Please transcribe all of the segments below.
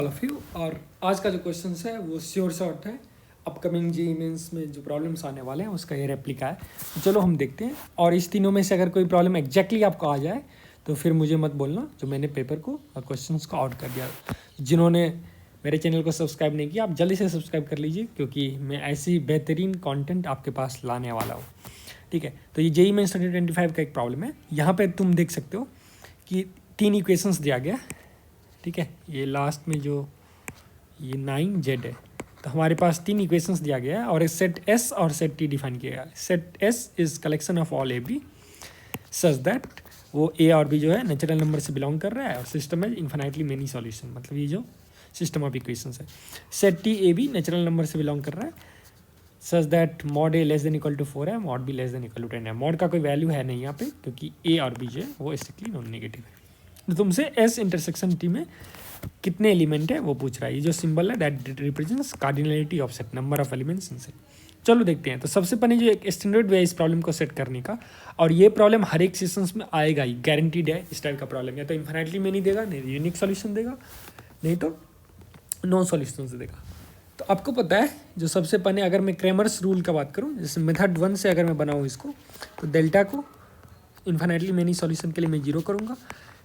All of you. और आज का जो क्वेश्चन है वो श्योर शॉर्ट है, अपकमिंग जेईई मेंस में जो प्रॉब्लम्स आने वाले हैं उसका ये रेप्लिका है। तो चलो हम देखते हैं, और इस तीनों में से अगर कोई प्रॉब्लम एग्जैक्टली आपको आ जाए तो फिर मुझे मत बोलना जो मैंने पेपर को और क्वेश्चंस को आउट कर दिया। जिन्होंने मेरे चैनल को सब्सक्राइब नहीं किया आप जल्दी से सब्सक्राइब कर लीजिए, क्योंकि मैं ऐसी बेहतरीन कॉन्टेंट आपके पास लाने वाला हूँ। ठीक है, तो ये जेईई मेंस 2025 का एक प्रॉब्लम है। यहाँ पर तुम देख सकते हो कि 3 इक्वेशंस दिया गया। ठीक है, ये लास्ट में जो ये 9z है, तो हमारे पास 3 इक्वेशंस दिया गया है और सेट S और सेट T डिफाइन किया गया है। Set S is collection of all A B such that वो A और B जो है नेचुरल नंबर से बिलोंग कर रहा है और सिस्टम है इन्फिनाइटली मेनी सॉल्यूशन, मतलब ये जो सिस्टम ऑफ इक्वेशंस है। Set T A B natural number से बिलोंग कर रहा है such that mod A less than equal to 4 है, mod B less than equal to 10 है। मॉड का कोई वैल्यू है नहीं यहाँ पे, क्योंकि A और B जो है वो स्ट्रिक्टली नॉन नेगेटिव है। तो तुमसे S इंटरसेक्शन T में कितने एलिमेंट है वो पूछ रहा है। ये जो सिंबल है that represents cardinality of set, number of elements in set. चलो देखते हैं। तो सबसे पहले जो एक स्टैंडर्ड वे इस प्रॉब्लम को सेट करने का, और ये प्रॉब्लम हर एक सेशंस में आएगा ही, गारंटीड है। इस टाइप का प्रॉब्लम या तो इन्फिनिटली में नहीं देगा, नहीं यूनिक सॉल्यूशन देगा, नहीं तो नो सॉल्यूशन से देगा। तो आपको पता है जो सबसे पहले अगर मैं क्रेमर्स रूल का बात करूँ, जैसे मेथड 1 से अगर मैं बनाऊँ इसको, तो डेल्टा को इन्फिनिटली मेनी सॉल्यूशन के लिए मैं 0 करूँगा,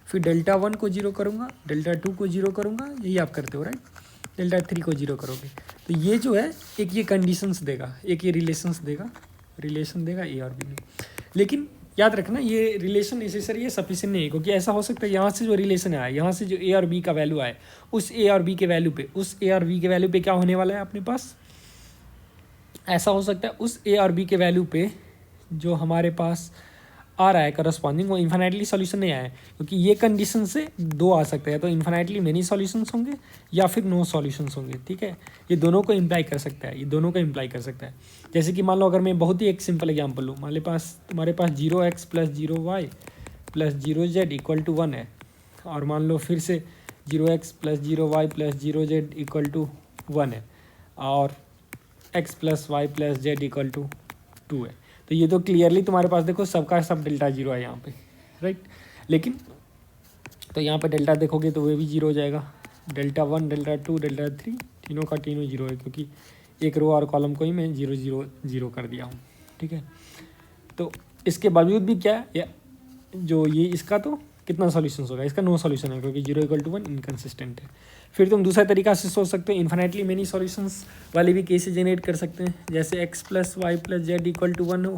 फिर डेल्टा 1 को 0 करूँगा, डेल्टा 2 को 0 करूँगा, यही आप करते हो राइट। डेल्टा 3 को 0 करोगे तो ये जो है एक ये कंडीशंस देगा, एक ये रिलेशंस देगा, रिलेशन देगा ए और बी में। लेकिन याद रखना ये रिलेशन नेसेसरी है, सफिशिएंट नहीं है, क्योंकि ऐसा हो सकता है यहाँ से जो रिलेशन आया, यहाँ से जो ए और बी का वैल्यू आए, उस ए और बी के वैल्यू पे, उस ए और बी के वैल्यू पे क्या होने वाला है अपने पास, ऐसा हो सकता है उस ए और बी के वैल्यू पे जो हमारे पास आ रहा है करस्पॉन्डिंग, वो इन्फिनिटली सॉल्यूशन नहीं आया है, क्योंकि ये कंडीशन से 2 आ सकते हैं, तो इन्फिनिटली मेनी सॉल्यूशंस होंगे या फिर नो सॉल्यूशंस होंगे। ठीक है, ये दोनों को इम्प्लाई कर सकता है, ये दोनों को इम्प्लाई कर सकता है। जैसे कि मान लो अगर मैं बहुत ही एक सिंपल एग्जाम्पल लूँ, तुम्हारे पास 0x plus 0y plus 0z equal to 1 है, और मान लो फिर से 0x plus 0y plus 0z equal to 1 है, और x plus y plus z equal to 2 है। तो ये तो क्लियरली तुम्हारे पास देखो सबका सब डेल्टा 0 है यहाँ पे राइट। लेकिन तो यहाँ पे डेल्टा देखोगे तो वो भी 0 हो जाएगा, डेल्टा 1 डेल्टा 2 डेल्टा 3 तीनों का तीनों 0 है, क्योंकि एक रो और कॉलम को ही मैं 0 0 0 कर दिया हूँ। ठीक है, तो इसके बावजूद भी क्या या जो ये इसका तो कितना सॉल्यूशन होगा, इसका नो सॉल्यूशन है, क्योंकि 0 इक्वल टू 1 इनकन्सिस्टेंट है। फिर तुम दूसरा तरीका से सोच सकते हो, इन्फिनिटली मेनी सॉल्यूशंस वाले भी केसेस जनरेट कर सकते हैं, जैसे x plus y plus z equal to 1 हो,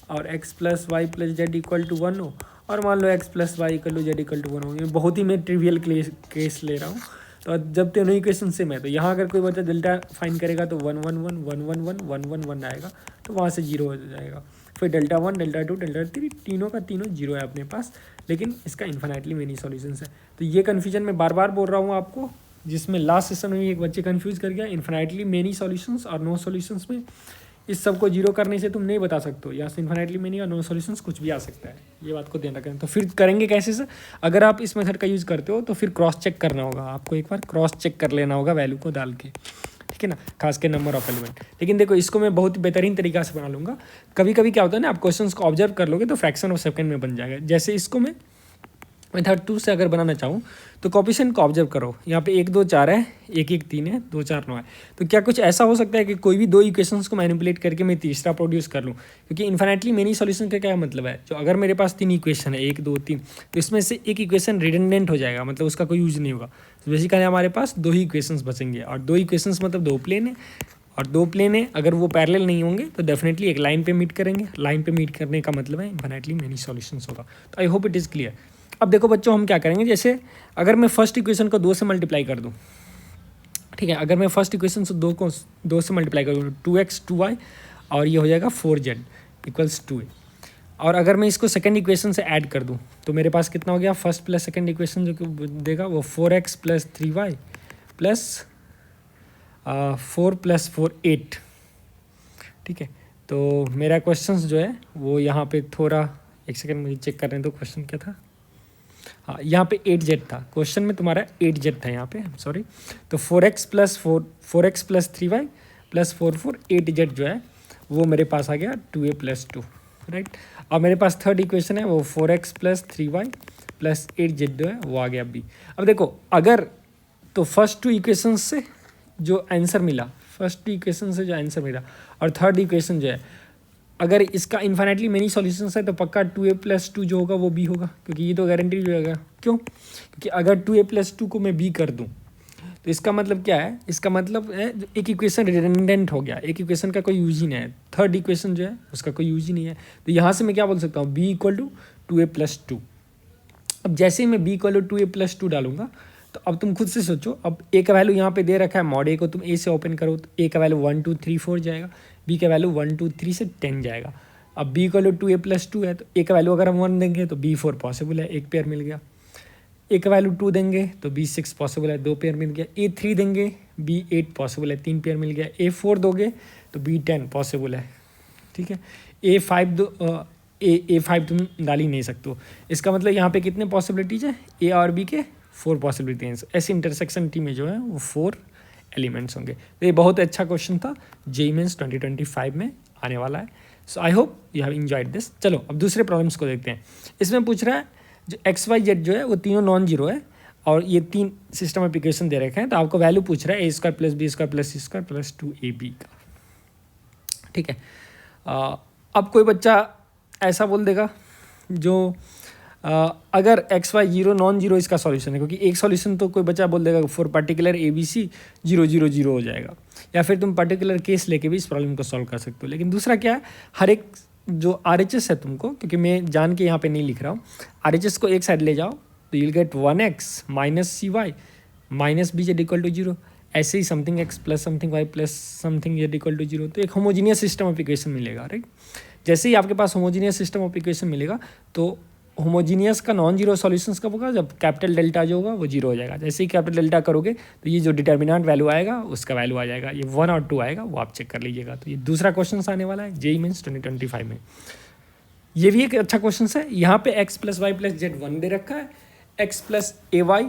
और x plus y plus z equal to 1 हो, और मान लो x plus y equal to z equal to 1 हो। ये बहुत ही मैं ट्रिवियल केस ले रहा हूँ। तो जब तीनों इक्वेशन सेम है, तो यहाँ अगर कोई बच्चा डेल्टा फाइन करेगा तो 1 1 1 1 1 1 1 1 1 आएगा, तो वहाँ से 0 हो जाएगा। फिर डेल्टा 1 डेल्टा 2 डेल्टा 3 तीनों का तीनों 0 है अपने पास, लेकिन इसका इन्फिनिटली मेनी सॉल्यूशंस है। तो ये कन्फ्यूजन मैं बार बार बोल रहा हूँ आपको, जिसमें लास्ट सेशन में एक बच्चे कंफ्यूज कर गया। इन्फिनिटली मेनी सॉल्यूशंस और नो सॉल्यूशंस में इस सब को 0 करने से तुम नहीं बता सकते हो, या से इन्फिनिटली मेनी और नो सॉल्यूशंस कुछ भी आ सकता है, ये बात को ध्यान रखें। तो फिर करेंगे कैसे से, अगर आप इस मेथड का यूज़ करते हो तो फिर क्रॉस चेक करना होगा आपको, एक बार क्रॉस चेक कर लेना होगा वैल्यू को डाल के, ठीक है ना, खास के नंबर ऑफ एलिमेंट। लेकिन देखो इसको मैं बहुत बेहतरीन तरीका से बना लूँगा। कभी कभी क्या होता है ना, आप क्वेश्चन को ऑब्जर्व कर लोगे तो फ्रैक्शन ऑफ सेकंड में बन जाएगा। जैसे इसको मैं मेथड 2 से अगर बनाना चाहूँ तो कोएफिशिएंट को ऑब्जर्व करो, यहाँ पे 1 2 4 है, 1 1 3 है, 2 4 9 है। तो क्या कुछ ऐसा हो सकता है कि कोई भी 2 इक्वेशंस को मैनिपुलेट करके मैं तीसरा प्रोड्यूस कर लूँ, क्योंकि इन्फिनिटली मेनी सॉल्यूशन का क्या मतलब है, जो अगर मेरे पास 3 इक्वेशन है 1 2 3, तो इसमें से एक इक्वेशन रिडंडेंट हो जाएगा, मतलब उसका कोई यूज नहीं होगा। तो बेसिकली हमारे पास 2 ही इक्वेशंस बचेंगे, और 2 इक्वेशंस मतलब 2 प्लेन है, और 2 प्लेन है अगर वो पैरेलल नहीं होंगे तो डेफिनेटली एक लाइन पे मीट करेंगे। लाइन पे मीट करने का मतलब है इन्फिनिटली मेनी सॉल्यूशंस होगा। तो I hope it is clear. अब देखो बच्चों हम क्या करेंगे, जैसे अगर मैं फर्स्ट इक्वेशन को 2 से मल्टीप्लाई कर दूँ, ठीक है, अगर मैं फर्स्ट इक्वेशन से 2 से मल्टीप्लाई कर दूँ, 2x 2y और ये हो जाएगा 4z इक्वल्स 2a। और अगर मैं इसको सेकंड इक्वेशन से ऐड कर दूँ तो मेरे पास कितना हो गया, फर्स्ट प्लस सेकंड इक्वेशन जो देगा वो 4x plus 3y plus 4 plus 4 8। ठीक है, तो मेरा क्वेश्चन जो है वो यहाँ पे थोड़ा एक सेकंड मुझे चेक कर रहे हैं, तो क्वेश्चन क्या था, हाँ यहाँ पे 8z था, क्वेश्चन में तुम्हारा 8z था यहाँ पे, सॉरी। तो 4x plus 3y plus 4 4 8z जो है वो मेरे पास आ गया 2a प्लस 2 राइट। अब मेरे पास थर्ड इक्वेशन है वो 4x plus 3y plus 8z जो है वो आ गया b। अब देखो अगर तो फर्स्ट टू इक्वेशन से जो आंसर मिला, फर्स्ट टू इक्वेशन से जो आंसर मिला, और थर्ड इक्वेशन जो है, अगर इसका इन्फाइनाइटली मेनी सॉल्यूशंस है तो पक्का 2a+2 जो होगा वो b होगा, क्योंकि ये तो गारंटी जो होगा। क्यों? क्योंकि अगर 2a+2 को मैं b कर दूं तो इसका मतलब क्या है, इसका मतलब है एक इक्वेशन रिडंडेंट हो गया, एक इक्वेशन का कोई यूज ही नहीं है, थर्ड इक्वेशन जो है उसका कोई यूज ही नहीं है। तो यहाँ से मैं क्या बोल सकता हूँ, b = 2a+2। अब जैसे ही मैं b = 2a+2 डालूंगा तो अब तुम खुद से सोचो, अब a का वैल्यू यहाँ पे दे रखा है, मॉड a को तुम a से ओपन करो तो a का वैल्यू 1 2 3 4 जाएगा, b का वैल्यू 1 2 3 से 10 जाएगा। अब b = 2a+2 है तो a का वैल्यू अगर हम 1 देंगे तो b 4 पॉसिबल है, एक पेयर मिल गया। a का वैल्यू 2 देंगे तो b 6 पॉसिबल है, 2 पेयर मिल गया। a 3 देंगे b 8 पॉसिबल है, 3 पेयर मिल गया। a 4 दोगे तो b 10 पॉसिबल है, ठीक है। a 5 दो a 5 तुम डाल ही नहीं सकते हो, इसका मतलब यहाँ पे कितने पॉसिबिलिटीज है, a और b के 4 पॉसिबिलिटी हैं। ऐसे इंटरसेक्शन टी में जो है वो 4 एलिमेंट्स होंगे। तो ये बहुत अच्छा क्वेश्चन था, जेईई मेंस 2025 में आने वाला है। So I hope you have enjoyed this. चलो अब दूसरे प्रॉब्लम्स को देखते हैं। इसमें पूछ रहा है जो XYZ जो है वो तीनों नॉन जीरो है और ये 3 सिस्टम एप्लीकेशन दे रखे हैं, तो आपको वैल्यू पूछ रहा है a² + b² + c² + 2ab का, ठीक है। अब कोई बच्चा ऐसा बोल देगा जो अगर XY 0 नॉन जीरो इसका सॉल्यूशन है, क्योंकि एक सॉल्यूशन तो कोई बच्चा बोल देगा फॉर पर्टिकुलर ABC 0 0 0 हो जाएगा, या फिर तुम पर्टिकुलर केस लेके भी इस प्रॉब्लम को सॉल्व कर सकते हो। लेकिन दूसरा क्या है, हर एक जो RHS है तुमको, क्योंकि मैं जान के यहाँ पे नहीं लिख रहा हूँ, RHS को एक साइड ले जाओ तो you'll get 1x - cy - bz = 0, ऐसे ही something x + something y + something z = 0। तो एक होमोजीनियस सिस्टम ऑफ इक्वेशन मिलेगा, राइट। जैसे ही आपके पास होमोजीनियस सिस्टम ऑफ इक्वेशन मिलेगा तो होमोजीनियस का नॉन जीरो सॉल्यूशंस कब होगा, जब कैपिटल डेल्टा जो होगा वो जीरो हो जाएगा। जैसे ही कैपिटल डेल्टा करोगे तो ये जो डिटर्मिनेंट वैल्यू आएगा उसका वैल्यू आ जाएगा, ये 1 और 2 आएगा, वो आप चेक कर लीजिएगा। तो ये दूसरा क्वेश्चन आने वाला है जेईई मेंस 2025 में। ये भी एक अच्छा क्वेश्चन है। यहाँ पे x + y + z 1 दे रखा है, x + ay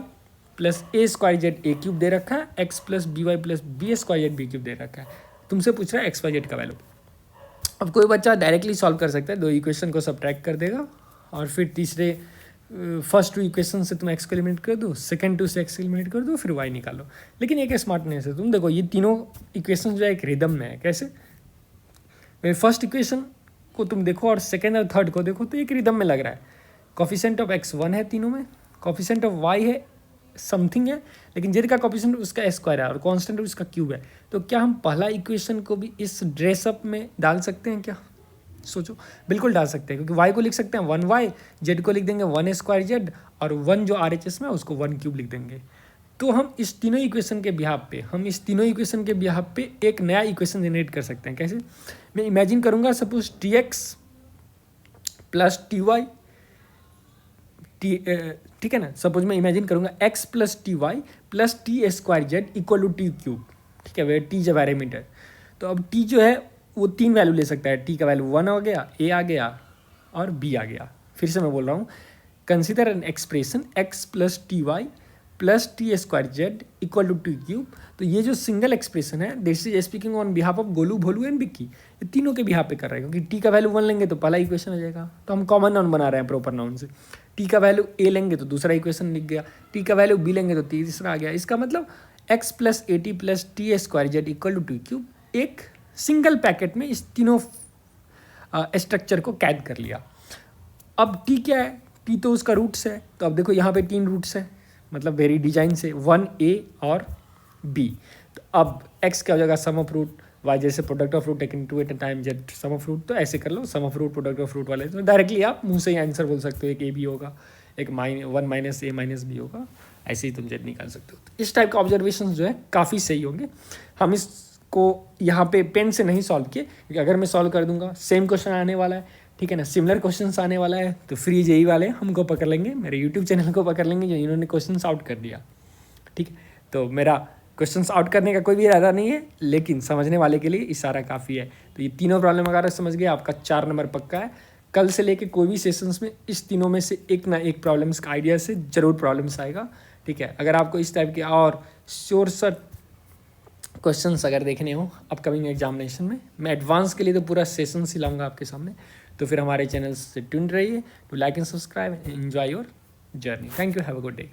+ a² z a³ दे रखा है, x + by + b² z b³ दे रखा है। तुमसे पूछ रहा है XYZ का वैल्यू। अब कोई बच्चा डायरेक्टली सॉल्व कर सकता है, 2 इक्वेशन को सब्ट्रैक्ट कर देगा और फिर तीसरे फर्स्ट 2 इक्वेशन से तुम x को एलिमिनेट कर दो, सेकंड 2 से x एलिमिनेट कर दो, फिर y निकालो। लेकिन एक स्मार्टनेस है, तुम देखो ये तीनों इक्वेशन जो है एक रिदम में है। कैसे, फर्स्ट इक्वेशन को तुम देखो और सेकंड और थर्ड को देखो तो एक रिदम में लग रहा है। कोफिशिएंट ऑफ x 1 है तीनों में, कोफिशिएंट ऑफ y है समथिंग है, लेकिन z का कोफिशिएंट उसका स्क्वायर है और कांस्टेंट उसका क्यूब है। तो क्या हम पहला इक्वेशन को भी इस ड्रेसअप में डाल सकते हैं क्या? सोचो, बिल्कुल डाल सकते हैं, क्योंकि y को लिख सकते हैं 1y, z को लिख देंगे 1² z और 1 जो RHS में उसको 1³ लिख देंगे। तो हम इस तीनों इक्वेशन के बिहाफ पे एक नया इक्वेशन जनरेट कर सकते हैं। कैसे, मैं इमेजिन करूंगा सपोज tx + ty, ठीक है ना, सपोज मैं इमेजिन करूंगा x + ty + t² z = t³, ठीक है, वे t जब पैरामीटर। तो अब t जो है वो 3 वैल्यू ले सकता है, t का वैल्यू 1 हो गया, a आ गया और b आ गया। फिर से मैं बोल रहा हूँ, consider an expression x + ty + t² z = t³। तो ये जो सिंगल एक्सप्रेशन है, this is speaking on behalf of Golu, Bholu and Bikki, ये तीनों के बिहाफ पे कर रहा है, क्योंकि t का वैल्यू 1 लेंगे तो पहला इक्वेशन हो जाएगा। तो हम कॉमन नाउन बना रहे हैं प्रॉपर नाउन से। t का वैल्यू a लेंगे तो दूसरा इक्वेशन लिख गया, t का वैल्यू b लेंगे तो तीसरा आ गया। इसका मतलब x + at + t² z = t³, एक सिंगल पैकेट में इस तीनों स्ट्रक्चर को कैद कर लिया। अब t क्या है, t तो उसका रूट्स है। तो अब देखो यहाँ पे 3 रूट्स है, मतलब वेरी डिजाइन से 1a और b। तो अब x क्या हो जाएगा, सम ऑफ रूट, y जैसे product of root taken two at a time, z sum of root. तो ऐसे कर लो, sum of root product of root वाले, तो डायरेक्टली आप मुंह से ही आंसर बोल सकते हो, एक a b होगा, एक 1 - a - b होगा, ऐसे ही तुम z निकाल सकते हो। तो इस टाइप का ऑब्जर्वेशन जो है काफ़ी सही होंगे। हम इसको यहाँ पे पेन से नहीं सॉल्व किए, क्योंकि अगर मैं सॉल्व कर दूंगा सेम क्वेश्चन आने वाला है, ठीक है ना, सिमिलर क्वेश्चंस आने वाला है, तो फ्री जेईई वाले हमको पकड़ लेंगे, मेरे यूट्यूब चैनल को पकड़ लेंगे जो इन्होंने क्वेश्चंस आउट कर दिया, ठीक है। तो मेरा क्वेश्चंस आउट करने का कोई भी इरादा नहीं है, लेकिन समझने वाले के लिए इशारा काफ़ी है। तो ये तीनों प्रॉब्लम अगर समझ गए, आपका 4 नंबर पक्का है। कल से लेके कोई भी सेशंस में इस तीनों में से एक ना एक प्रॉब्लम्स का आइडिया से जरूर प्रॉब्लम्स आएगा, ठीक है। अगर आपको इस टाइप के और शॉर्ट क्वेश्चंस अगर देखने हो अपकमिंग एग्जामिनेशन में, मैं एडवांस के लिए तो पूरा सेशन ही लाऊंगा आपके सामने। तो फिर हमारे चैनल से ट्यून्ड रहिए, to like and subscribe and enjoy your journey. Thank you, have a good day.